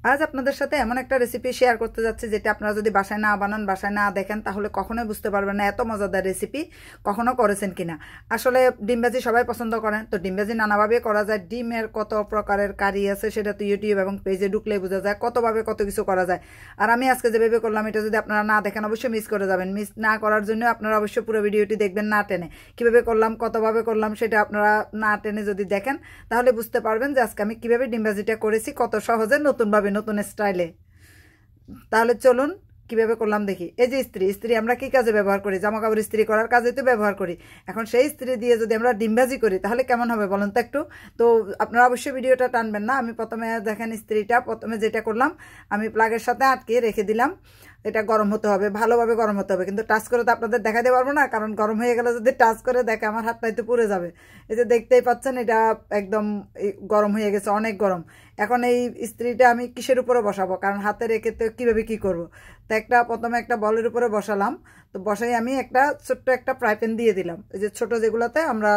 আজ আপনাদের সাথে এমন একটা রেসিপি শেয়ার করতে যাচ্ছি যেটা আপনারা যদি বাসায় না বানান, বাসায় না দেখেন তাহলে কখনোই বুঝতে পারবেন না এত মজাদার রেসিপি কখনো করেছেন কিনা। আসলে ডিম ভাজি সবাই পছন্দ করেন, তো ডিম ভাজি নানাভাবে করা যায়। ডিমের কত প্রকারের কারি আছে সেটা তো ইউটিউব এবং পেজে ঢুকলেই বোঝা যায়, কতভাবে কত কিছু করা যায়। আর আমি আজকে যেভাবে করলাম এটা যদি আপনারা না দেখেন অবশ্যই মিস করে যাবেন। মিস না করার জন্য আপনারা অবশ্যই পুরো ভিডিওটি দেখবেন না টেনে। কীভাবে করলাম, কতভাবে করলাম সেটা আপনারা না টেনে যদি দেখেন তাহলে বুঝতে পারবেন যে আজকে আমি কীভাবে ডিম ভাজিটা করেছি, কত সহজে নতুনভাবে, নতুন স্টাইলে। তাহলে চলুন কিভাবে করলাম দেখি। এই যে ইস্ত্রি আমরা কি কাজে ব্যবহার করি? জামা কাপড় ইস্ত্রি করার কাজে তো ব্যবহার করি। এখন সেই ইস্ত্রি দিয়ে যদি আমরা ডিম ভাজি করি তাহলে কেমন হবে বলুন তো একটু। তো আপনারা অবশ্যই ভিডিওটা টানবেন না। আমি প্রথমে দেখেন ইস্ত্রিটা প্রথমে যেটা করলাম, আমি প্লাগের সাথে আটকে রেখে দিলাম। এটা গরম হতে হবে, ভালোভাবে গরম হতে হবে, কিন্তু টাচ করে তো আপনাদের দেখাতে পারবো না, কারণ গরম হয়ে গেলে যদি টাচ করে দেখে আমার হাতটাই তো পুড়ে যাবে। এই যে দেখতেই পাচ্ছেন এটা একদম গরম হয়ে গেছে, অনেক গরম। এখন এই ইস্ত্রিটা আমি কিসের উপরে বসাবো, কারণ হাতে রেখে তো কীভাবে কী করবো। তো প্রথমে একটা বলের উপরে বসালাম। তো বসাই আমি একটা ছোট্ট একটা ফ্রাই প্যান দিয়ে দিলাম, এই যে ছোটো যেগুলোতে আমরা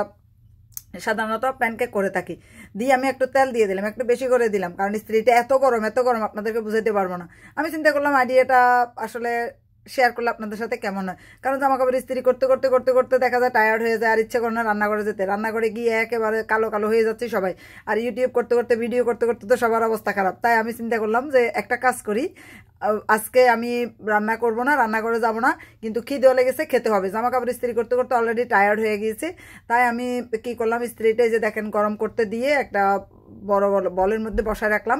সাধারণত প্যানকেক করে থাকি। দিয়ে আমি একটু তেল দিয়ে দিলাম, একটু বেশি করে দিলাম, কারণ ইস্ত্রিটা এত গরম আপনাদেরকে বুঝাইতে পারবো না। আমি চিন্তা করলাম আইডিয়াটা আসলে শেয়ার করলে আপনাদের সাথে কেমন হয়, কারণ জামা কাপড় ইস্ত্রি করতে করতে করতে করতে দেখা যায় টায়ার্ড হয়ে যায়, আর ইচ্ছে করে না রান্নাঘরে যেতে। রান্নাঘরে গিয়ে একেবারে কালো কালো হয়ে যাচ্ছি সবাই, আর ইউটিউব করতে করতে ভিডিও করতে করতে তো সবার অবস্থা খারাপ। তাই আমি চিন্তা করলাম যে একটা কাজ করি, আজকে আমি রান্না করব না, রান্নাঘরে যাব না, কিন্তু খিদেও লেগেছে, খেতে হবে। জামা কাপড় ইস্ত্রি করতে করতে অলরেডি টায়ার্ড হয়ে গিয়েছে। তাই আমি কি করলাম, ইস্ত্রিটা যে দেখেন গরম করতে দিয়ে একটা বড় বড় বলের মধ্যে বসায় রাখলাম,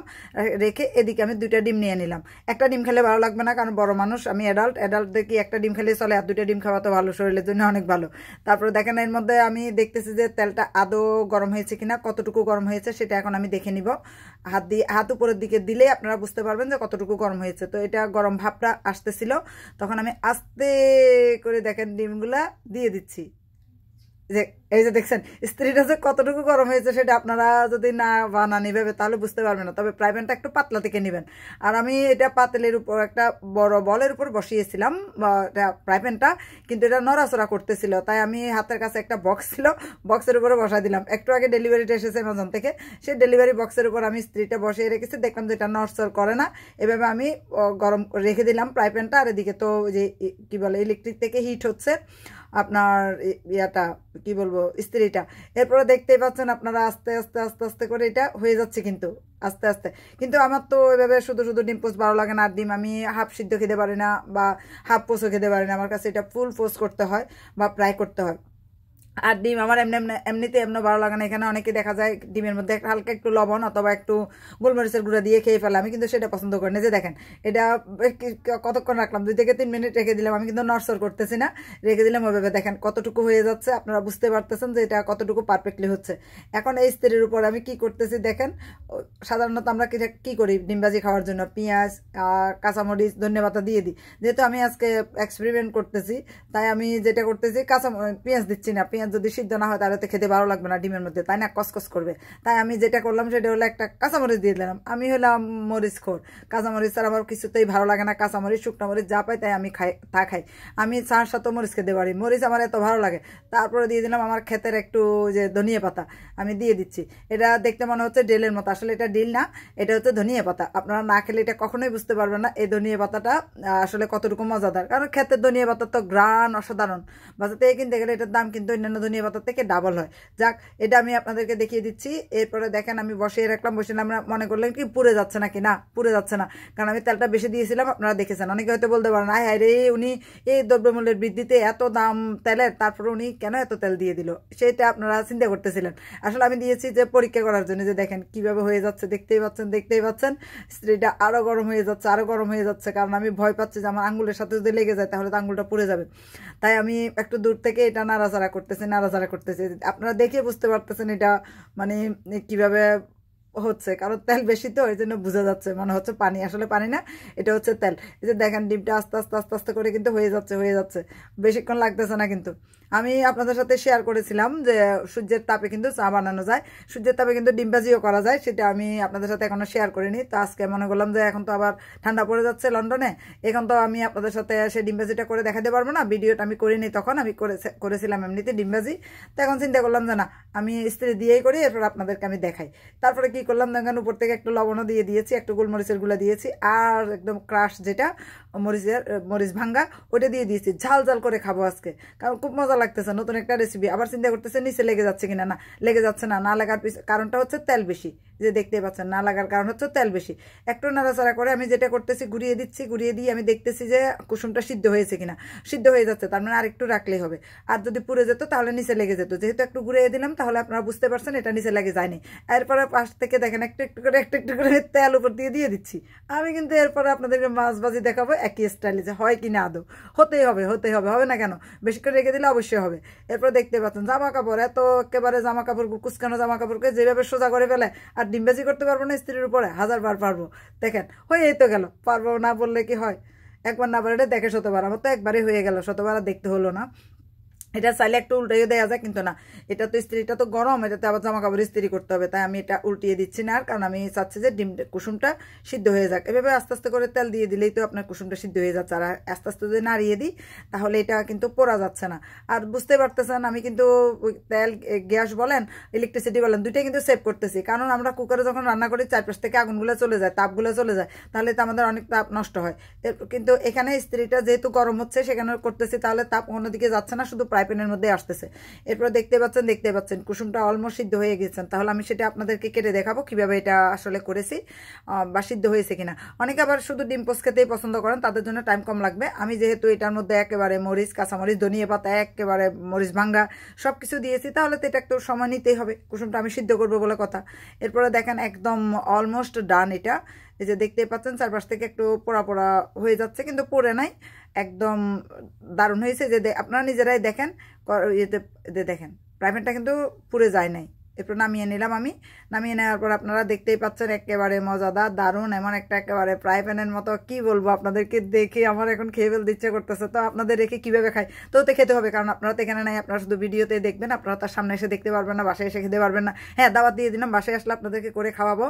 রেখে এদিকে আমি 2টা ডিম নিয়ে নিলাম। একটা ডিম খেলে ভালো লাগবে না, কারণ বড় মানুষ, আমি অ্যাডাল্টদের কি একটা ডিম খেলে চলে, আর 2টা ডিম খাওয়া তো ভালো, শরীরের জন্য অনেক ভালো। তারপরে দেখেন এর মধ্যে আমি দেখতেছি যে তেলটা আদৌ গরম হয়েছে কিনা, কতটুকু গরম হয়েছে সেটা এখন আমি দেখে নিব। হাত উপরের দিকে দিলেই আপনারা বুঝতে পারবেন যে কতটুকু গরম হয়েছে। তো এটা গরম ভাবটা আসতেছিল, তখন আমি আস্তে করে দেখেন ডিমগুলা দিয়ে দিচ্ছি। যে এই যে দেখছেন ইস্ত্রিটা যে কতটুকু গরম হয়েছে সেটা আপনারা যদি না বানান এভাবে তাহলে বুঝতে পারবেন না। তবে ফ্রাই প্যানটা একটু পাতলা থেকে নেবেন। আর আমি এটা পাতিলের উপর একটা বড় বলের উপর বসিয়েছিলাম ফ্রাই প্যানটা, কিন্তু এটা নড়াচড়া করতেছিল। তাই আমি হাতের কাছে একটা বক্স ছিল, বক্সের উপরে বসাই দিলাম। একটু আগে ডেলিভারিটা এসেছে অ্যামাজন থেকে, সেই ডেলিভারি বক্সের উপর আমি ইস্ত্রিটা বসিয়ে রেখেছি। দেখলাম যে এটা নড়চড় করে না, এভাবে আমি গরম রেখে দিলাম ফ্রাই প্যানটা। আর এদিকে তো যে কি বলে ইলেকট্রিক থেকে হিট হচ্ছে আপনার ইয়াটা, কি বলবো, ইস্ত্রিটা। এরপরে দেখতেই পাচ্ছেন আপনারা আস্তে আস্তে আস্তে আস্তে করে এটা হয়ে যাচ্ছে, কিন্তু আস্তে আস্তে। কিন্তু আমার তো এভাবে শুধু শুধু ডিম পোস্ট ভালো লাগে না। আর ডিম আমি হাফ সিদ্ধ খেতে পারি না বা হাফ পোস্টও খেতে পারি না, আমার কাছে এটা ফুল পোস্ট করতে হয় বা ফ্রাই করতে হয়। আর ডিম আমার এমনিতে ভালো লাগে না। এখানে অনেকে দেখা যায় ডিমের মধ্যে হালকা একটু লবণ অথবা একটু গোলমরিচের গুঁড়া দিয়ে খেয়ে ফেলে, আমি কিন্তু সেটা পছন্দ করি না। যে দেখেন এটা কতক্ষণ রাখলাম, 2 থেকে 3 মিনিট রেখে দিলাম, আমি কিন্তু নড়চড় করতেছি না, রেখে দিলাম ওইভাবে। দেখেন কতটুকু হয়ে যাচ্ছে, আপনারা বুঝতে পারতেছেন যে এটা কতটুকু পারফেক্টলি হচ্ছে। এখন এই ইস্ত্রির উপর আমি কি করতেছি দেখেন, সাধারণত আমরা কি করি ডিম ভাজি খাওয়ার জন্য পেঁয়াজ, কাঁচামরিচ, ধনেপাতা দিয়ে দিই। যেহেতু আমি আজকে এক্সপেরিমেন্ট করতেছি তাই আমি যেটা করতেছি পেঁয়াজ দিচ্ছি না। পেঁয়াজ যদি সিদ্ধ না হয় তাহলে তো খেতে ভালো লাগবে না ডিমের মধ্যে, তাই না, কসকস করবে। তাই আমি যেটা করলাম সেটা হলো একটা কাঁচামরিচ দিয়ে দিলাম। আমি হলাম মরিচ খোর, কাঁচামরিচ আর আমার কিছুতেই ভালো লাগে না। কাঁচামরিচ, শুকনো মরিচ যা পাই তাই আমি খাই। আমি চার সাথে মরিচ খেতে পারি, মরিচ আমার এত ভালো লাগে। তারপরে দিয়ে দিলাম আমার ক্ষেতের একটু যে ধনিয়া পাতা, আমি দিয়ে দিচ্ছি। এটা দেখতে মনে হচ্ছে ডিলের মতো, আসলে এটা ডিল না, এটা হচ্ছে ধনিয়া পাতা। আপনারা না খেলে এটা কখনোই বুঝতে পারবেন না এই ধনিয়া পাতাটা আসলে কতটুকু মজাদার, কারণ ক্ষেতের ধনিয়া পাতা তো গ্রান অসাধারণ। বাজার থেকে কিনতে গেলে এটার দাম কিন্তু অন্যান্য ধনিয়া পাতা থেকে ডাবল হয়। যাক, এটা আমি আপনাদেরকে দেখিয়ে দিচ্ছি। এরপরে দেখেন আমি বসিয়ে রাখলাম, আমরা মনে করলেন কি পুড়ে যাচ্ছে নাকি, না পুড়ে যাচ্ছে না, কারণ আমি তেলটা বেশি দিয়েছিলাম। আপনারা দেখেছেন, অনেকে হয়তো বলতে পারেন আয় হায় রে, উনি এই দ্রব্যমূল্যের বৃদ্ধিতে এত দাম তেলের, তারপরে উনি কেন এত তেল দিয়ে দিল, সেটা আপনারা চিন্তা করতেছিলেন। আসলে আমি দিয়েছি যে পরীক্ষা করার জন্য, যে দেখেন কিভাবে হয়ে যাচ্ছে, দেখতেই পাচ্ছেন স্ত্রীটা আরো গরম হয়ে যাচ্ছে, কারণ আমি ভয় পাচ্ছি যে আমার আঙ্গুলের সাথে যদি লেগে যায় তাহলে তো আঙ্গুলটা পুড়ে যাবে। তাই আমি একটু দূর থেকে এটা নাড়াচাড়া করতেছি। আপনারা দেখে বুঝতে পারতেছেন এটা মানে কিভাবে হচ্ছে, কারণ তেল বেশি তো এই জন্য বোঝা যাচ্ছে মনে হচ্ছে পানি, আসলে পানি না, এটা হচ্ছে তেল। এই যে দেখেন ডিমটা আস্তে আস্তে করে কিন্তু হয়ে যাচ্ছে, বেশিক্ষণ লাগতেছে না কিন্তু। আমি আপনাদের সাথে শেয়ার করেছিলাম যে সূর্যের তাপে কিন্তু চা বানানো যায়, সূর্যের তাপে কিন্তু ডিম ভাজিও করা যায়, সেটা আমি আপনাদের সাথে এখনো শেয়ার করিনি। তো আজকে মনে করলাম যে এখন তো আবার ঠান্ডা পড়ে যাচ্ছে লন্ডনে, এখন তো আমি আপনাদের সাথে সেই ডিম ভাজিটা করে দেখাতে পারবো না, ভিডিওটা আমি করিনি, তখন আমি করেছিলাম এমনিতে ডিম ভাজি। তো এখন চিন্তা করলাম যে না, আমি ইস্ত্রি দিয়েই করি, এরপর আপনাদেরকে আমি দেখাই। তারপরে কি করলাম দেখেন, উপর থেকে একটু লবণও দিয়ে দিয়েছি, একটু গোলমরিচের গুঁড়া দিয়েছি, আর একদম ক্রাশ যেটা মরিচ ভাঙ্গা ওটা দিয়ে দিয়েছি। ঝাল ঝাল করে খাবো আজকে, কারণ খুব মজা লাগতেছে, নতুন একটা রেসিপি। আবার চিন্তা করতেছে নিচে লেগে যাচ্ছে কিনা, না লেগে যাচ্ছে না। না লাগার কারণটা হচ্ছে তেল বেশি, যে দেখতে পাচ্ছেন না লাগার কারণ হচ্ছে তেল বেশি। একটু নাড়াচাড়া করে আমি যেটা করতেছি, ঘুরিয়ে দিচ্ছি, ঘুরিয়ে দিয়ে আমি দেখতেছি যে কুসুমটা সিদ্ধ হয়েছে কিনা। সিদ্ধ হয়ে যাচ্ছে, তার মানে আরেকটু রাখলেই হবে। আর যদি পুড়ে যেত তাহলে নিচে লেগে যেত, যেহেতু একটু ঘুরিয়ে দিলাম তাহলে আপনারা বুঝতে পারছেন এটা নিচে লেগে যায়নি। এরপরে পাশ থেকে দেখেন একটু একটু করে তেল উপর দিয়ে দিচ্ছি। আমি কিন্তু এরপরে আপনাদেরকে মাছ ভাজি দেখাবো একই স্টাইলে, যে হয় কিনা আদৌ। হতেই হবে হবে না কেন, বেশি করে রেখে দিলে অবশ্যই হবে। এরপর দেখতে পাচ্ছেন জামা কাপড়, এত একেবারে জামা কাপড় কুচকানো জামা কাপড়কে যেভাবে সোজা করে ফেলে, আর ডিম ভাজি করতে পারবো না স্ত্রীর উপরে, 1000 বার পারবো। দেখেন হয়েই তো গেল, পারবো না বললে কি হয়, একবার না পারলে দেখে 100 বার, আমার তো একবারই হয়ে গেল, 100 বার আর দেখতে হলো না। এটা চাইলে একটু উল্টিয়ে দেওয়া যায়, কিন্তু না, এটা তো ইস্ত্রিটা তো গরম, এটাতে আবার জামা কাপড় ইস্ত্রি করতে হবে, তাই আমি এটা উল্টিয়ে দিচ্ছি না। আর কারণ আমি চাচ্ছি যে ডিম কুসুমটা সিদ্ধ হয়ে যাক। এভাবে আস্তে আস্তে করে তেল দিয়ে দিলেই তো আপনার কুসুমটা সিদ্ধ হয়ে যাচ্ছে। আর আস্তে আস্তে যদি নাড়িয়ে দিই তাহলে এটা কিন্তু পোড়া যাচ্ছে না। আর বুঝতে পারতেছেন আমি কিন্তু তেল, গ্যাস বলেন, ইলেকট্রিসিটি বলেন, দুইটাই কিন্তু সেভ করতেছি। কারণ আমরা কুকারে যখন রান্না করি চারপাশ থেকে আগুনগুলো চলে যায়, তাপগুলো চলে যায়, তাহলে তো আমাদের অনেক তাপ নষ্ট হয়। কিন্তু এখানে ইস্ত্রিটা যেহেতু গরম হচ্ছে সেখানে করতেছি, তাহলে তাপ অন্যদিকে যাচ্ছে না, শুধু প্যানের মধ্যে আসতেছে। এরপর দেখতে পাচ্ছেন কুসুমটা অলমোস্ট সিদ্ধ হয়ে গেছেন। তাহলে আমি সেটা আপনাদেরকে কেটে দেখাবো কিভাবে এটা আসলে করেছি বা সিদ্ধ হয়েছে কিনা। অনেকে আবার শুধু ডিম পোস্ট খেতেই পছন্দ করেন, তাদের জন্য টাইম কম লাগবে। আমি যেহেতু এটার মধ্যে একেবারে মরিচ, কাঁচামরিচ, ধনিয়া পাতা, একেবারে মরিচ ভাঙ্গা সবকিছু দিয়েছি, তাহলে তো এটা একটু সময় নিতেই হবে, কুসুমটা আমি সিদ্ধ করবো বলে কথা। এরপরে দেখেন একদম অলমোস্ট ডান এটা। এই যে দেখতে পাচ্ছেন চারপাশ থেকে একটু পোড়া পোড়া হয়ে যাচ্ছে, কিন্তু পড়ে নাই, একদম দারুণ হয়েছে। যে আপনারা নিজেরাই দেখেন, ইয়েতে দেখেন প্রাইভেটটা কিন্তু পুড়ে যায় নাই। এরপর নামিয়ে নিলাম আমি। নামিয়ে নেওয়ার পর আপনারা দেখতেই পাচ্ছেন একেবারে মজাদার, দারুণ, এমন একটা একেবারে ফ্রাই প্যানের মতো, কি বলবো আপনাদেরকে, দেখে আমার এখন খেয়ে ফেলতে ইচ্ছে করতেছে। তো আপনাদের রেখে কিভাবে খাই, তো খেতে হবে, কারণ আপনারা তো এখানে নাই, আপনারা শুধু ভিডিওতে দেখবেন, আপনারা তার সামনে এসে দেখতে পারবেন না, বাসায় এসে খেতে পারবেন না। হ্যাঁ, দাওয়াত দিয়ে দিলাম, বাসায় আসলে আপনাদেরকে করে খাওয়াবো।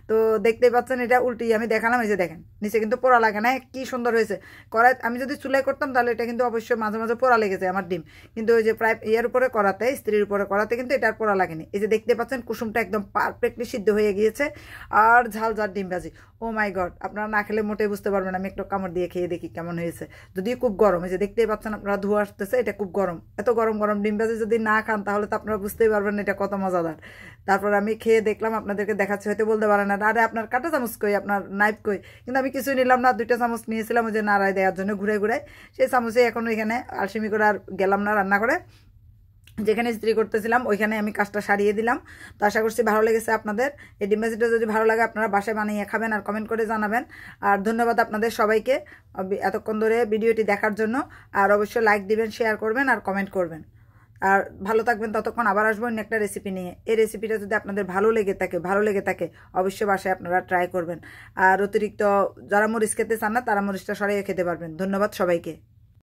তো দেখতেই পাচ্ছেন এটা উল্টিয়ে আমি দেখালাম, এই যে দেখেন নিচে কিন্তু পোড়া লাগে না, কি সুন্দর হয়েছে। কড়াই আমি যদি চুলাই করতাম তাহলে এটা কিন্তু অবশ্যই মাঝে মাঝে পোড়া লেগেছে আমার ডিম, কিন্তু ওই যে প্রায় ইয়ের উপরে করাতে, স্ত্রীর উপরে করাতে কিন্তু এটা আর পোড়া লাগেনি। এই যে দেখতে পাচ্ছেন কুসুমটা একদম পারফেক্টলি সিদ্ধ হয়ে গিয়েছে, আর ঝাল ঝাল ডিম ভাজি। ও মাই গড, আপনারা না খেলে মোটেই বুঝতে পারবেন। আমি একটু কামড় দিয়ে খেয়ে দেখি কেমন হয়েছে। যদিও খুব গরম, এই যে দেখতেই পাচ্ছেন আপনারা ধোয়া আসতেছে, এটা খুব গরম। এত গরম গরম ডিম ভাজি যদি না খান তাহলে তো আপনারা বুঝতেই পারবেন এটা কত মজাদার। তারপর আমি খেয়ে দেখলাম, আপনাদেরকে দেখাচ্ছি, হয়তো বলতে পারেন না আরে আপনার কাঁটা চামচ কই, আপনার নাইফ কই, কিন্তু আমি কিছুই নিলাম না, 2টা চামচ নিয়েছিলাম ওই যে নাড়াই দেওয়ার জন্য, ঘুরে ঘুরে। সেই চামচে এখন ওইখানে আলসেমি করে আর গেলাম না রান্না করে, যেখানে ইস্ত্রি করতেছিলাম ওইখানে আমি কাজটা সারিয়ে দিলাম। তো আশা করছি ভালো লেগেছে আপনাদের। এই ডিম ভাজিটা যদি ভালো লাগে আপনারা বাসায় বানিয়ে খাবেন আর কমেন্ট করে জানাবেন। আর ধন্যবাদ আপনাদের সবাইকে এতক্ষণ ধরে ভিডিওটি দেখার জন্য। আর অবশ্যই লাইক দিবেন, শেয়ার করবেন আর কমেন্ট করবেন। আর ভালো থাকবেন, ততক্ষণ আবার আসবো অন্য একটা রেসিপি নিয়ে। এই রেসিপিটা যদি আপনাদের ভালো লেগে থাকে অবশ্যই বাসায় আপনারা ট্রাই করবেন। আর অতিরিক্ত যারা মরিচ খেতে চান না তারা মরিচটা সরাইয়ে খেতে পারবেন। ধন্যবাদ সবাইকে।